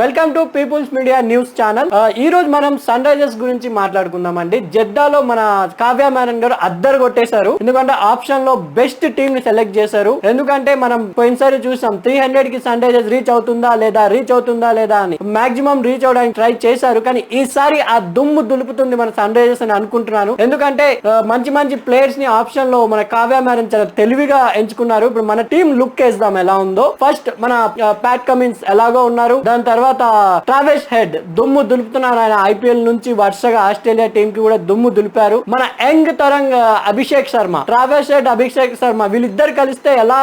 Welcome to people's media news channel. ఈ రోజు మనం సన్ రైజర్స్ గురించి మాట్లాడుకుందామండి. జెద్దాలో మన కావ్య మేనన్ గారు అద్దరు కొట్టేశారు. ఎందుకంటే ఆప్షన్ లో బెస్ట్ టీమ్ ని సెలెక్ట్ చేశారు. ఎందుకంటే మనం పోయినసారి చూసాం 300 కి సన్ రైజర్స్ రీచ్ అవుతుందా లేదా అని మాక్సిమం రీచ్ అవడానికి ట్రై చేశారు. కానీ ఈసారి ఆ దుమ్ము దులుపుతుంది మన సన్ రైజర్స్ అని అనుకుంటున్నాను. ఎందుకంటే మంచి మంచి ప్లేయర్స్ ని ఆప్షన్ లో మన కావ్య మేనన్ చాలా తెలివిగా ఎంచుకున్నారు. ఇప్పుడు మన టీం లుక్ వేద్దాం ఎలా ఉందో. ఫస్ట్ మన ప్యాట్ కమిన్స్ ఎలాగో ఉన్నారు. దాని తర్వాత ట్రావెస్ హెడ్ దుమ్ము దులుపుతున్నారు. ఆయన ఐపీఎల్ నుంచి వరుసగా ఆస్ట్రేలియా టీం కి కూడా దుమ్ము దులిపారు. మన young Tarang Abhishek Sharma, Travis head, Abhishek Sharma వీళ్ళిద్దరు కలిస్తే ఎలా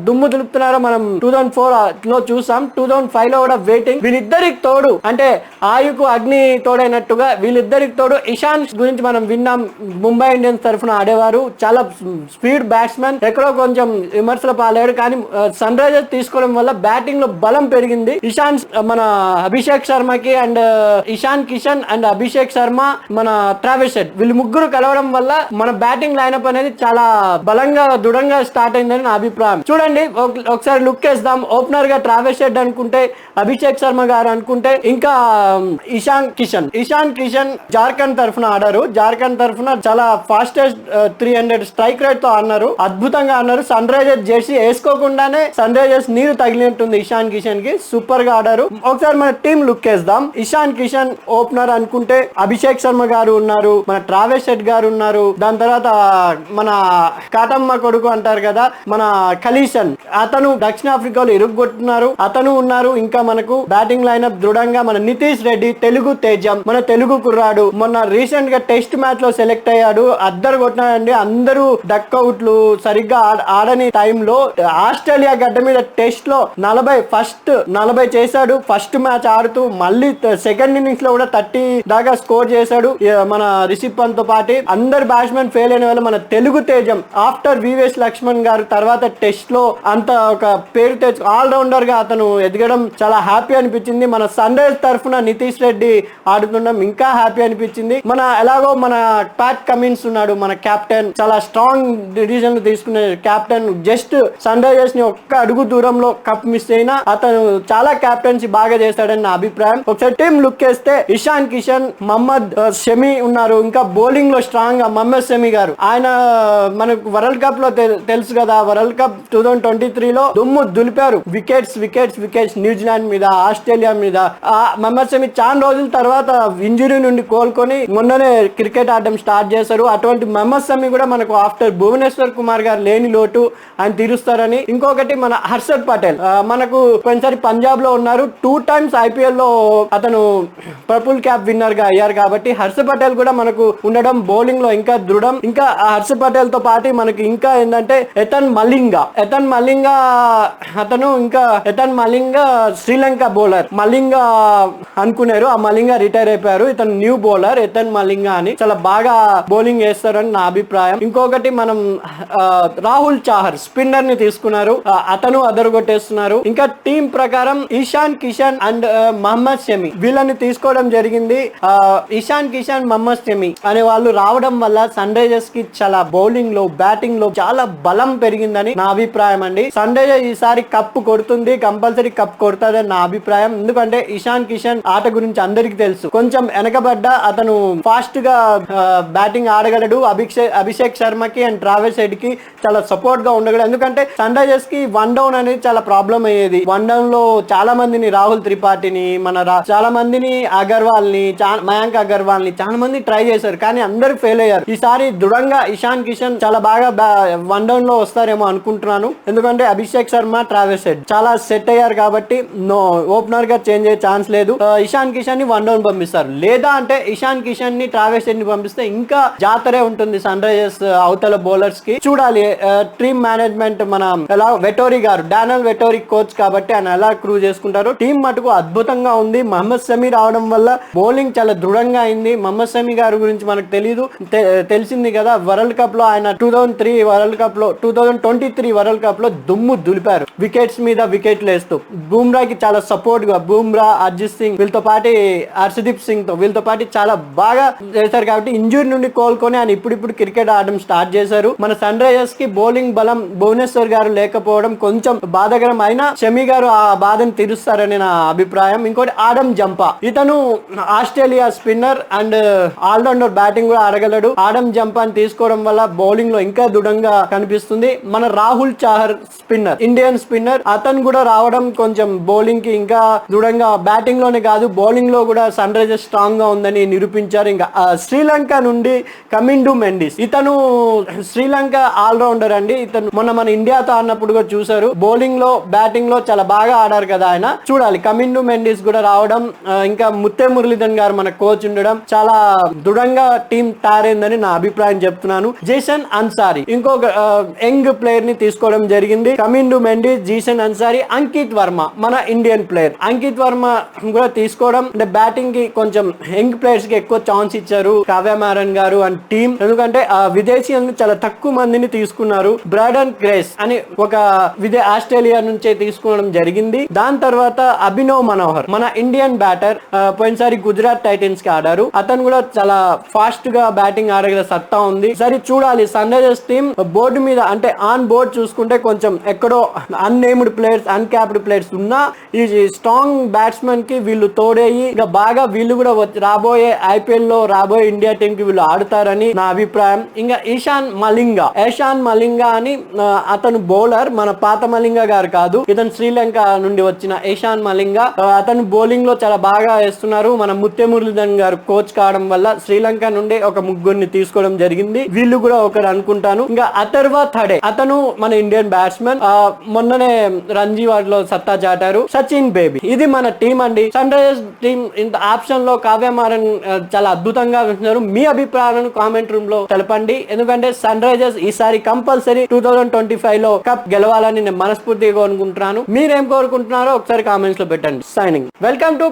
దుమ్ము దులుపుతున్నారో మనం 2004 లో చూసాం. 2005 లో కూడా వెయిటింగ్. వీళ్ళిద్దరికి తోడు అంటే ఆయుకు అగ్ని తోడైనట్టుగా వీళ్ళిద్దరికి తోడు ఇషాన్ గురించి మనం విన్నాం. ముంబై ఇండియన్స్ తరఫున ఆడేవారు, చాలా స్పీడ్ బ్యాట్స్మెన్. ఎక్కడో కొంచెం విమర్శల పాలయ్యాడు. కానీ సన్ రైజర్స్ తీసుకోవడం వల్ల బ్యాటింగ్ లో బలం పెరిగింది. ఇషాన్ మన అభిషేక్ శర్మకి అండ్ ఇషాన్ కిషన్ అండ్ అభిషేక్ శర్మ, మన ట్రావెస్ హెడ్ వీళ్ళు ముగ్గురు కలవడం వల్ల మన బ్యాటింగ్ లైనప్ అనేది చాలా బలంగా దృఢంగా స్టార్ట్ అయిందని నా అభిప్రాయం. చూడండి ఒకసారి లుక్ వేద్దాం. ఓపెనర్ గా ట్రావెస్ హెడ్ అనుకుంటే, అభిషేక్ శర్మ గారు అనుకుంటే, ఇంకా ఇషాన్ కిషన్ జార్ఖండ్ తరఫున ఆడారు. జార్ఖండ్ తరఫున చాలా ఫాస్టెస్ట్ 300 స్ట్రైక్ రేట్ తో ఆడినారు. అద్భుతంగా ఆడినారు. సన్ రైజర్స్ జెర్సీ వేసుకోకుండానే సన్ రైజర్స్ నీరు తగిలినట్టుంది ఇషాన్ కిషన్ కి. సూపర్ గా ఆడారు. ఒకసారి మన టీం లుక్ వేద్దాం. ఇషాన్ కిషన్ ఓపెనర్ అనుకుంటే, అభిషేక్ శర్మ గారు ఉన్నారు, మన ట్రావెస్ హెడ్ గారు ఉన్నారు. దాని తర్వాత మన కాటమ్మ కొడుకు అంటారు కదా మన ఖలీసన్, అతను దక్షిణాఫ్రికాలో ఇరుగ్గొట్టున్నారు, అతను ఉన్నారు. ఇంకా మనకు బ్యాటింగ్ లైనప్ దృఢంగా మన నితీష్ రెడ్డి, తెలుగు తేజం, మన తెలుగు కుర్రాడు, మొన్న రీసెంట్ గా టెస్ట్ మ్యాచ్ లో సెలెక్ట్ అయ్యాడు, అద్దరు కొట్టినాడండి. అందరూ డక్అవుట్లు సరిగ్గా ఆడని టైంలో ఆస్ట్రేలియా గడ్డ మీద టెస్ట్ లో 40 చేశాడు. ఫస్ట్ మ్యాచ్ ఆడుతూ మళ్ళీ సెకండ్ ఇన్నింగ్స్ లో కూడా 30 దాకా స్కోర్ చేశాడు. మన రిషబ్ పంత్ తో పాటు అందరు బ్యాట్స్మెన్ ఫెయిల్ అయిన వల్ల మన తెలుగు తేజం ఆఫ్టర్ వివేస్ లక్ష్మణ్ గారు తర్వాత టెస్ట్ లో అంత ఒక పేరు తెచ్చు ఆల్ రౌండర్ గా అతను ఎదగడం చాలా హ్యాపీ అనిపించింది. మన సన్ రైజర్స్ తరఫున నితీష్ రెడ్డి ఆడుతుండడం ఇంకా హ్యాపీ అనిపించింది. మన ఎలాగో మన ప్యాట్ కమిన్స్ ఉన్నాడు, మన కెప్టెన్, చాలా స్ట్రాంగ్ డిసిజన్ తీసుకునే కెప్టెన్. జస్ట్ సన్ రైజర్స్ ని ఒక్క అడుగు దూరంలో కప్ మిస్ అయినా అతను చాలా కెప్టెన్సీ బాగా చేశాడని నా అభిప్రాయం. ఒకసారి టీం లుక్ వేస్తే ఇషాన్ కిషన్, మహమ్మద్ షమి ఉన్నారు. ఇంకా బౌలింగ్ లో స్ట్రాంగ్ గా మహమ్మద్ షమి గారు, ఆయన మనకు వరల్డ్ కప్ లో తెలుసు కదా, వరల్డ్ కప్ 2023 లో దుమ్ము దులిపారు. వికెట్స్ న్యూజిలాండ్ మీద, ఆస్ట్రేలియా మీద. మహమ్మద్ షమి చాలా రోజుల తర్వాత ఇంజురీ నుండి కోలుకొని మొన్ననే క్రికెట్ ఆడడం స్టార్ట్ చేశారు. అటువంటి మహమ్మద్ షమి కూడా మనకు ఆఫ్టర్ భువనేశ్వర్ కుమార్ గారు లేని లోటు ఆయన తీరుస్తారని. ఇంకొకటి మన హర్షద్ పటేల్, మనకు కొంచెంసారి పంజాబ్ లో ఉన్నారు. 2 times ఐపీఎల్ లో అతను పర్పుల్ క్యాప్ విన్నర్ గా అయ్యారు. కాబట్టి హర్ష పటేల్ కూడా మనకు ఉండడం బౌలింగ్ లో ఇంకా దృఢం. ఇంకా హర్ష పటేల్ తో పాటు మనకి ఇంకా ఏంటంటే ఎతన్ మలింగా శ్రీలంక బౌలర్. మలింగా అనుకున్నారు, ఆ మలింగా రిటైర్ అయిపోయారు. ఇతను న్యూ బౌలర్ ఎతన్ మలింగా అని, చాలా బాగా బౌలింగ్ వేస్తారని నా అభిప్రాయం. ఇంకొకటి మనం రాహుల్ చాహర్ స్పిన్నర్ ని తీసుకున్నారు, అతను అదరగొట్టేస్తున్నారు. ఇంకా టీం ప్రకారం ఇషాన్ కిషన్ అండ్ మహమ్మద్ షమి వీళ్ళని తీసుకోవడం జరిగింది. ఇషాన్ కిషన్, మహమ్మద్ షమి అనే వాళ్ళు రావడం వల్ల సన్ రైజర్స్ కి చాలా బౌలింగ్ లో, బ్యాటింగ్ లో చాలా బలం పెరిగిందని నా అభిప్రాయం అండి. సన్ రైజర్స్ ఈసారి కప్పు కొడుతుంది, కంపల్సరీ కప్ కొడుతుందని నా అభిప్రాయం. ఎందుకంటే ఇషాన్ కిషన్ ఆట గురించి అందరికి తెలుసు. కొంచెం వెనకబడ్డ అతను ఫాస్ట్ గా బ్యాటింగ్ ఆడగలడు. అభిషేక్ శర్మకి అండ్ ట్రావెస్ హెడ్ కి చాలా సపోర్ట్ గా ఉండగలడు. ఎందుకంటే సన్ రైజర్స్ కి 1 down అనేది చాలా ప్రాబ్లం అయ్యేది. 1 down లో చాలా మందిని, రాహుల్ త్రిపాఠిని, మన చాలా మందిని, అగర్వాల్ ని, మయాంక్ అగర్వాల్ ని చాలా మంది ట్రై చేశారు. కానీ అందరూ ఫెయిల్ అయ్యారు. ఈసారి దృఢంగా ఇషాన్ కిషన్ చాలా బాగా 1 down లో వస్తారేమో అనుకుంటున్నాను. ఎందుకంటే అభిషేక్ శర్మ, ట్రావెస్ హెడ్ చాలా సెట్ అయ్యారు కాబట్టి ఓపెనర్ గా చేంజ్ అయ్యే ఛాన్స్ లేదు. ఇషాన్ కిషన్ ని 1 down పంపిస్తారు. లేదా అంటే ఇషాన్ కిషన్ ని, ట్రావెస్ హెడ్ ని పంపిస్తే ఇంకా జాతరే ఉంటుంది సన్ రైజర్స్ అవతల బౌలర్స్ కి. చూడాలి టీమ్ మేనేజ్మెంట్ మన ఎలా వెటోరీ గారు, డానియల్ వెటోరీ కోచ్ కాబట్టి ఆయన ఎలా క్రూ చేసుకుంటారు. టీం మటుకు అద్భుతంగా ఉంది. మహమ్మద్ షమి రావడం వల్ల బౌలింగ్ చాలా దృఢంగా అయింది. మహమ్మద్ షమి గారి గురించి మనకు తెలిసింది కదా, వరల్డ్ కప్ లో ఆయన 2023 వరల్డ్ కప్ లో దుమ్ము దులిపారు. వికెట్స్ మీద వికెట్లు వేస్తూ బూమ్రాకి చాలా సపోర్ట్ గా, బూమ్రా, అర్జిత్ సింగ్ వీళ్ళతో పాటు హర్షదీప్ సింగ్ తో వీళ్ళతో పాటు చాలా బాగా చేశారు. కాబట్టి ఇంజురీ నుండి కోలుకొని ఆయన ఇప్పుడు క్రికెట్ ఆడడం స్టార్ట్ చేశారు. మన సన్ రైజర్స్ కి బౌలింగ్ బలం భువనేశ్వర్ గారు లేకపోవడం కొంచెం బాధాకరం. అయినా షమి గారు ఆ బాధను తీరుస్తారని నా అభిప్రాయం. ఇంకోటి ఆడమ్ జంపా, ఇతను Australia spinner and all rounder, batting కూడా ఆడగలడు. ఆడమ్ జంపాని తీసుకోవడం వల్ల బౌలింగ్ లో ఇంకా దృఢంగా కనిపిస్తుంది. మన Rahul Chahar spinner, Indian spinner, అతను కూడా రావడం కొంచెం బౌలింగ్ కి ఇంకా దృఢంగా, బ్యాటింగ్ లోనే కాదు బౌలింగ్ లో కూడా సన్ రైజర్స్ స్ట్రాంగ్ గా ఉందని నిరూపించారు. ఇంకా శ్రీలంక నుండి కమిండు మెండిస్, ఇతను శ్రీలంక ఆల్రౌండర్ అండి. ఇతను మొన్న మన ఇండియాతో ఆడినప్పుడు కూడా చూసారు, బౌలింగ్ లో బ్యాటింగ్ లో చాలా బాగా ఆడారు కదా ఆయన. చూడాలి కమిండు మెండిస్ కూడా రావడం, ఇంకా ముత్తే మురళీధరన్ గారు మన కోచ్ ఉండడం, చాలా దృఢంగా టీం తయారైందని నా అభిప్రాయం చెప్తున్నాను. జేసన్ అన్సారీ ఇంకొక యంగ్ ప్లేయర్ ని తీసుకోవడం జరిగింది. కమిండు మెండిస్, జేసన్ అన్సారీ, అంకిత్ వర్మ మన ఇండియన్ ప్లేయర్. అంకిత్ వర్మ కూడా తీసుకోవడం అంటే బ్యాటింగ్ కి కొంచెం యంగ్ ప్లేయర్స్ కి ఎక్కువ ఛాన్స్ ఇచ్చారు కావ్య మారన్ గారు అండ్ టీం. ఎందుకంటే ఆ విదేశీయులను చాలా తక్కువ మందిని తీసుకున్నారు. బ్రాడన్ గ్రేస్ అని ఒక ఆస్ట్రేలియా నుంచే తీసుకోవడం జరిగింది. దాని తర్వాత అభినవ్ మనోహర్ మన ఇండియన్ బ్యాటర్, పోయినసారి గుజరాత్ టైటన్స్ కి ఆడారు. అతను కూడా చాలా ఫాస్ట్ గా బ్యాటింగ్ ఆడగల సత్తా ఉంది. సరే చూడాలి సన్ రైజర్స్ టీం బోర్డు మీద అంటే ఆన్ బోర్డ్ చూసుకుంటే కొంచెం ఎక్కడో అన్నేమ్డ్ ప్లేయర్స్, అన్క్యాప్డ్ ప్లేయర్స్ ఉన్నా ఈ స్ట్రాంగ్ బ్యాట్స్మెన్ కి వీళ్ళు తోడేయి ఇక బాగా వీళ్ళు కూడా రాబోయే ఐపీఎల్ లో రాబోయే ఇండియా టీం కి వీళ్ళు ఆడుతారని నా అభిప్రాయం. ఇంకా ఈశాన్ మలింగా అని అతను బౌలర్, మన పాత మలింగా గారు కాదు, ఇతను శ్రీలంక నుండి వచ్చిన ఈశాన్ మలింగా. అతను బౌలింగ్ లో చాలా బాగా వేస్తున్నారు. మన ముత్తే మురళీధరన్ గారు కోచ్ కావడం వల్ల శ్రీలంక నుండి ఒక ముగ్గురిని తీసుకోవడం జరిగింది. వీళ్ళు కూడా ఒకరు అనుకుంటాను. ఇంకా అథర్వ థడే, అతను మన ఇండియన్ బ్యాట్స్మెన్, మొన్ననే రంజీ వాటిలో సత్తా చాటారు. సచిన్ బేబీ, ఇది మన టీం అండి. సన్ రైజర్స్ టీం ఇంత ఆప్షన్ లో కావ్య మారన్ చాలా అద్భుతంగా ఉంటున్నారు. మీ అభిప్రాయాలను కామెంట్ రూమ్ లో తెలపండి. ఎందుకంటే సన్ రైజర్స్ ఈసారి కంపల్సరీ 2025 లో కప్ గెలవాలని నేను మనస్ఫూర్తిగా కోరుకుంటున్నాను. మీరేం కోరుకుంటున్నారో ఒకసారి కామెంట్స్ లో పెట్టండి. సైనింగ్. Welcome to